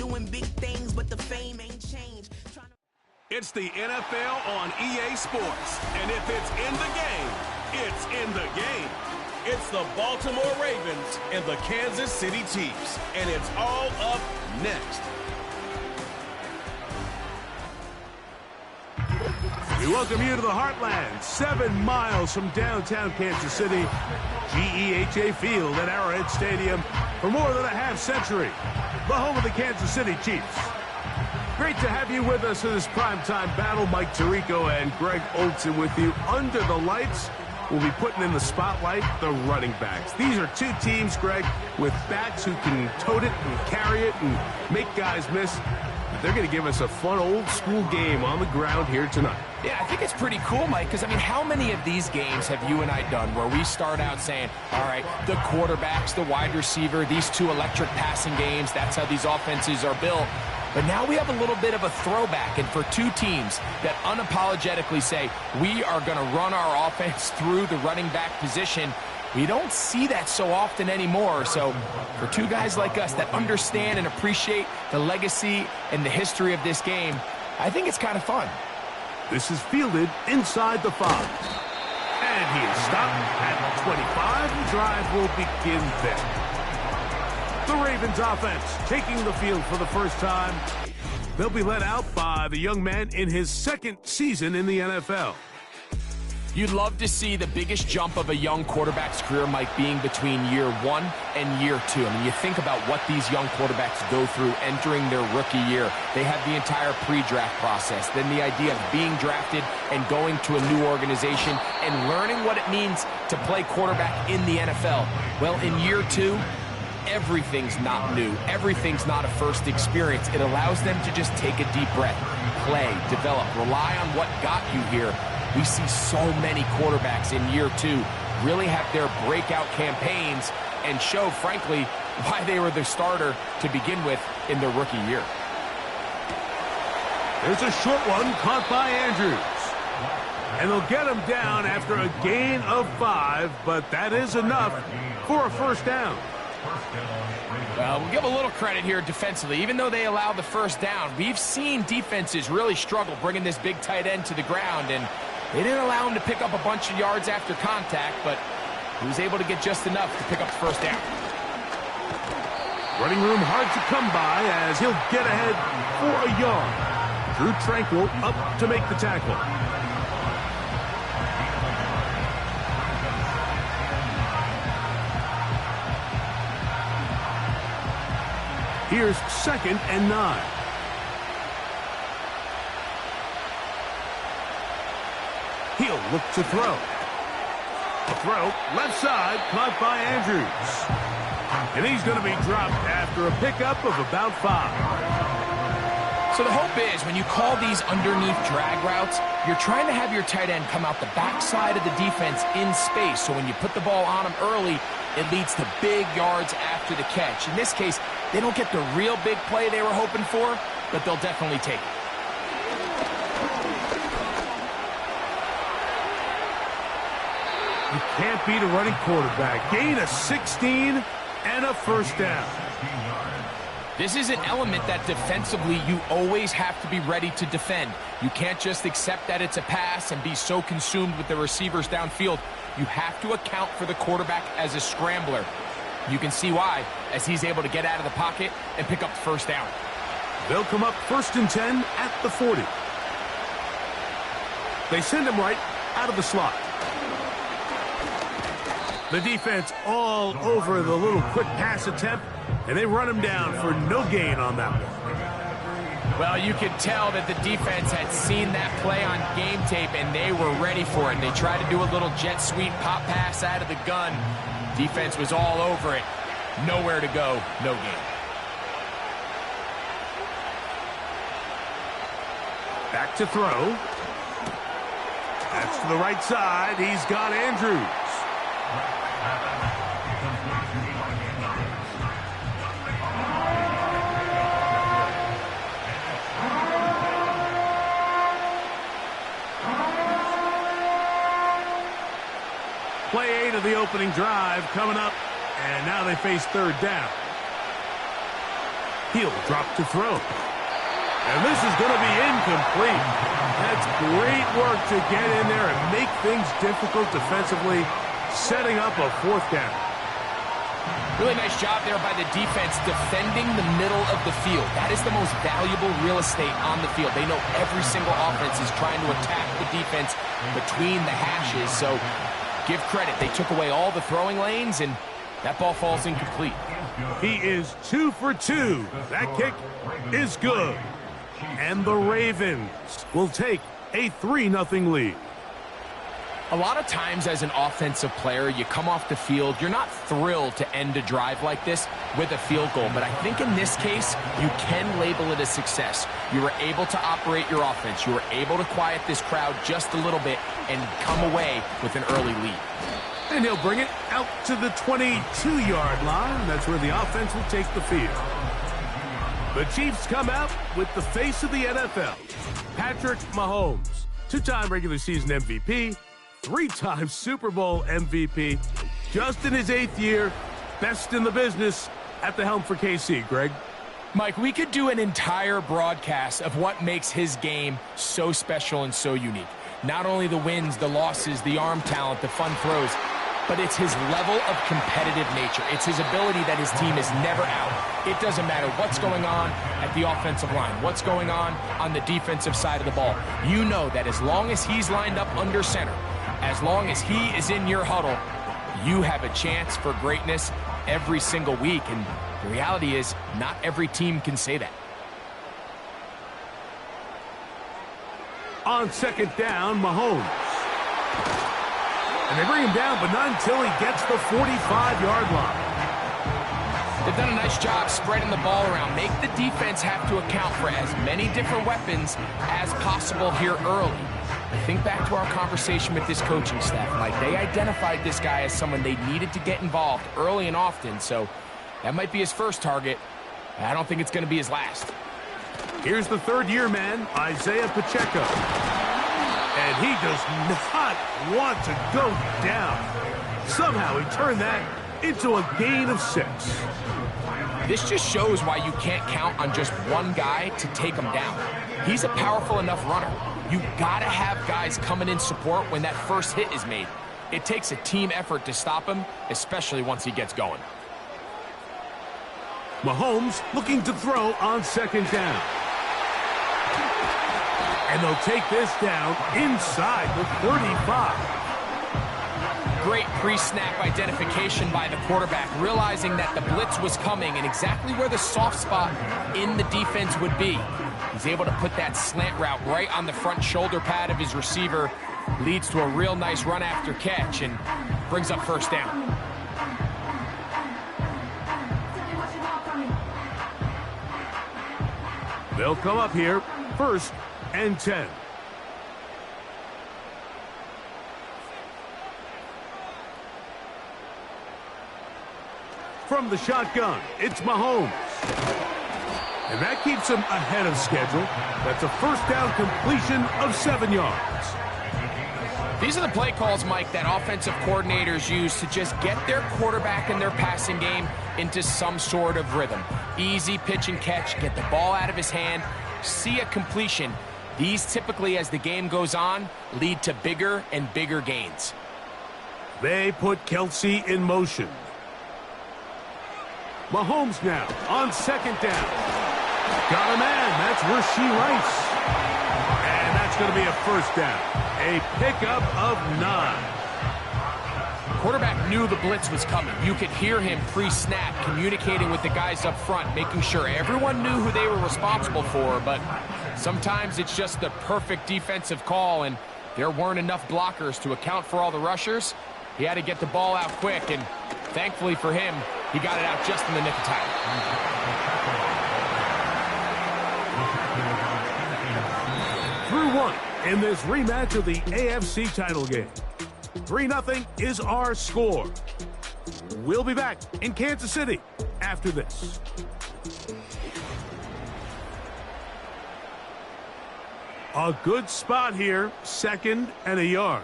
doing big things, but the fame ain't changed. It's the NFL on EA Sports, and if it's in the game, it's in the game. It's the Baltimore Ravens and the Kansas City Chiefs, and it's all up next. We welcome you to the Heartland, 7 miles from downtown Kansas City, GEHA Field at Arrowhead Stadium for more than a half-century, the home of the Kansas City Chiefs. Great to have you with us in this primetime battle. Mike Tirico and Greg Olson with you. Under the lights, we'll be putting in the spotlight the running backs. These are two teams, Greg, with backs who can tote it and carry it and make guys miss. They're going to give us a fun old-school game on the ground here tonight. Yeah, I think it's pretty cool, Mike, because, I mean, how many of these games have you and I done where we start out saying, all right, the quarterbacks, the wide receiver, these two electric passing games, that's how these offenses are built. But now we have a little bit of a throwback, and for two teams that unapologetically say, we are going to run our offense through the running back position, we don't see that so often anymore. So for two guys like us that understand and appreciate the legacy and the history of this game, I think it's kind of fun. This is fielded inside the 5. And he is stopped at 25. The drive will begin there. The Ravens offense taking the field for the first time. They'll be led out by the young man in his second season in the NFL. You'd love to see the biggest jump of a young quarterback's career, Mike, being between year 1 and year 2. I mean, you think about what these young quarterbacks go through entering their rookie year. They have the entire pre-draft process, then the idea of being drafted and going to a new organization and learning what it means to play quarterback in the NFL. Well, in year 2, everything's not new. Everything's not a first experience. It allows them to just take a deep breath, play, develop, rely on what got you here. We see so many quarterbacks in year 2 really have their breakout campaigns and show, frankly, why they were the starter to begin with in their rookie year. There's a short one caught by Andrews. And they'll get him down after a gain of 5, but that is enough for a first down. Well, we'll give a little credit here defensively. Even though they allowed the first down, we've seen defenses really struggle bringing this big tight end to the ground, and they didn't allow him to pick up a bunch of yards after contact, but he was able to get just enough to pick up the first down. Running room hard to come by as he'll get ahead for a yard. Drew Tranquil up to make the tackle. Here's 2nd and 9. He'll look to throw. A throw, left side, caught by Andrews. And he's going to be dropped after a pickup of about 5. So the hope is when you call these underneath drag routes, you're trying to have your tight end come out the backside of the defense in space. So when you put the ball on him early, it leads to big yards after the catch. In this case, they don't get the real big play they were hoping for, but they'll definitely take it. You can't beat a running quarterback. Gain of 16 and a first down. This is an element that defensively you always have to be ready to defend. You can't just accept that it's a pass and be so consumed with the receivers downfield. You have to account for the quarterback as a scrambler. You can see why, as he's able to get out of the pocket and pick up the first down. They'll come up 1st and 10 at the 40. They send him right out of the slot. The defense all over the little quick pass attempt, and they run him down for no gain on that one. Well, you could tell that the defense had seen that play on game tape, and they were ready for it. They tried to do a little jet sweep pop pass out of the gun. Defense was all over it. Nowhere to go, no gain. Back to throw. That's to the right side. He's got Andrews. Play 8 of the opening drive coming up, and now they face 3rd down. He'll drop to throw. And this is going to be incomplete. That's great work to get in there and make things difficult defensively, setting up a fourth down. Really nice job there by the defense defending the middle of the field. That is the most valuable real estate on the field. They know every single offense is trying to attack the defense between the hashes. So give credit. They took away all the throwing lanes, and that ball falls incomplete. He is 2 for 2. That kick is good. And the Ravens will take a 3-0 lead. A lot of times as an offensive player, you come off the field, you're not thrilled to end a drive like this with a field goal. But I think in this case, you can label it a success. You were able to operate your offense. You were able to quiet this crowd just a little bit and come away with an early lead. And he'll bring it out to the 22-yard line. That's where the offense will take the field. The Chiefs come out with the face of the NFL, Patrick Mahomes, 2-time regular season MVP, 3-time Super Bowl MVP, just in his 8th year, best in the business at the helm for KC. Greg? Mike, we could do an entire broadcast of what makes his game so special and so unique. Not only the wins, the losses, the arm talent, the fun throws, but it's his level of competitive nature. It's his ability that his team is never out. It doesn't matter what's going on at the offensive line, what's going on the defensive side of the ball. You know that as long as he's lined up under center, as long as he is in your huddle, you have a chance for greatness every single week. And the reality is, not every team can say that. On second down, Mahomes. And they bring him down, but not until he gets the 45-yard line. They've done a nice job spreading the ball around. Make the defense have to account for as many different weapons as possible here early. Think back to our conversation with this coaching staff. Like, they identified this guy as someone they needed to get involved early and often, so that might be his first target. I don't think it's going to be his last. Here's the third-year man, Isaiah Pacheco. And he does not want to go down. Somehow he turned that into a gain of 6. This just shows why you can't count on just one guy to take him down. He's a powerful enough runner. You gotta have guys coming in support when that first hit is made. It takes a team effort to stop him, especially once he gets going. Mahomes looking to throw on second down. And they'll take this down inside the 35. Great pre-snap identification by the quarterback, realizing that the blitz was coming and exactly where the soft spot in the defense would be. He's able to put that slant route right on the front shoulder pad of his receiver, leads to a real nice run after catch, and brings up first down. They'll come up here, 1st and 10. From the shotgun, it's Mahomes. And that keeps him ahead of schedule. That's a first down completion of 7 yards. These are the play calls, Mike, that offensive coordinators use to just get their quarterback and their passing game into some sort of rhythm. Easy pitch and catch, get the ball out of his hand, see a completion. These typically, as the game goes on, lead to bigger and bigger gains. They put Kelsey in motion. Mahomes now on second down. Got a man. That's Rashee Rice. And that's going to be a first down. A pickup of 9. Quarterback knew the blitz was coming. You could hear him pre-snap, communicating with the guys up front, making sure everyone knew who they were responsible for. But sometimes it's just the perfect defensive call, and there weren't enough blockers to account for all the rushers. He had to get the ball out quick, and thankfully for him, he got it out just in the nick of time. Through 1 in this rematch of the AFC title game. 3-0 is our score. We'll be back in Kansas City after this. A good spot here, 2nd and a yard.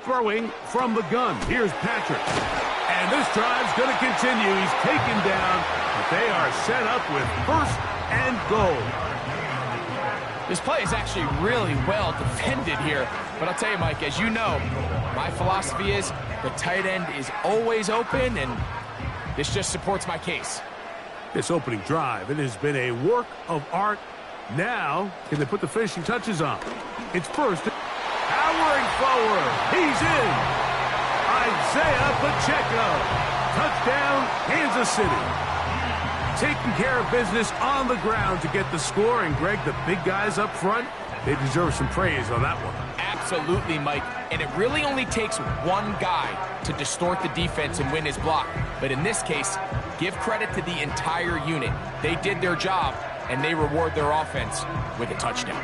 Throwing from the gun. Here's Patrick. And And this drive's going to continue. He's taken down, but they are set up with first and goal. This play is actually really well defended here. But I'll tell you, Mike, as you know, my philosophy is the tight end is always open, and this just supports my case. This opening drive, it has been a work of art. Now, can they put the finishing touches on? It's first. Powering forward. He's in. Isaiah Pacheco. Touchdown, Kansas City. Taking care of business on the ground to get the score. And, Greg, the big guys up front, they deserve some praise on that one. Absolutely, Mike. And it really only takes one guy to distort the defense and win his block. But in this case, give credit to the entire unit. They did their job, and they reward their offense with a touchdown.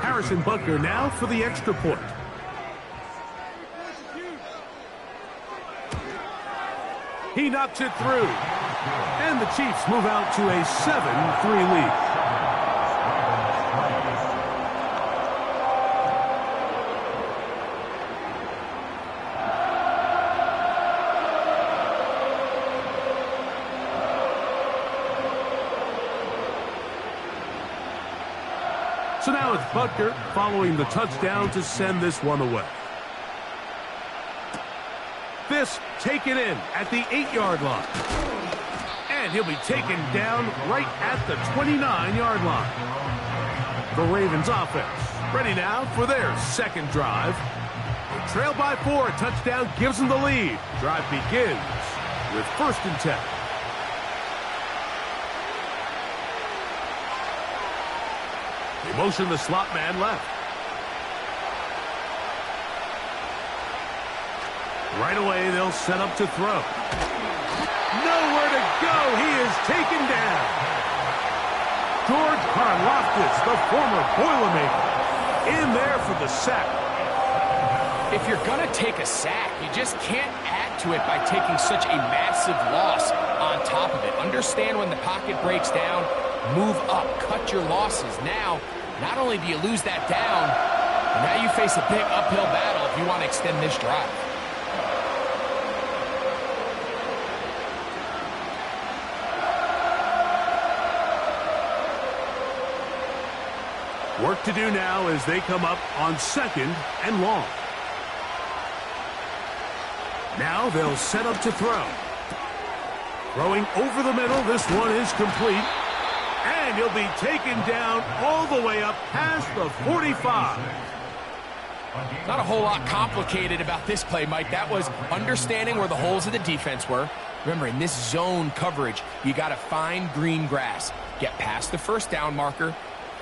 Harrison Butker now for the extra point. He knocks it through. And the Chiefs move out to a 7-3 lead. So now it's Butker following the touchdown to send this one away. This taken in at the 8-yard line. And he'll be taken down right at the 29-yard line. The Ravens offense ready now for their second drive. They trail by 4. A touchdown gives them the lead. Drive begins with 1st and 10. They motion the slot man left. Right away, they'll set up to throw. Nowhere to go. He is taken down. George Karlaftis, the former Boilermaker, in there for the sack. If you're going to take a sack, you just can't add to it by taking such a massive loss on top of it. Understand when the pocket breaks down, move up, cut your losses. Now, not only do you lose that down, but now you face a big uphill battle if you want to extend this drive. Work to do now as they come up on 2nd and long. Now they'll set up to throw. Throwing over the middle. This one is complete. And he'll be taken down all the way up past the 45. Not a whole lot complicated about this play, Mike. That was understanding where the holes of the defense were. Remember, in this zone coverage, you got to find green grass. Get past the first down marker.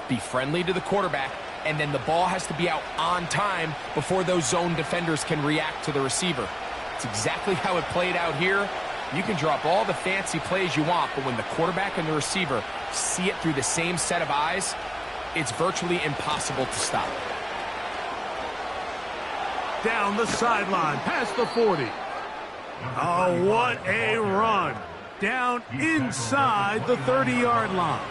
Be friendly to the quarterback, and then the ball has to be out on time before those zone defenders can react to the receiver. It's exactly how it played out here. You can drop all the fancy plays you want, but when the quarterback and the receiver see it through the same set of eyes, it's virtually impossible to stop. Down the sideline, past the 40. Oh, what a run. Down inside the 30-yard line.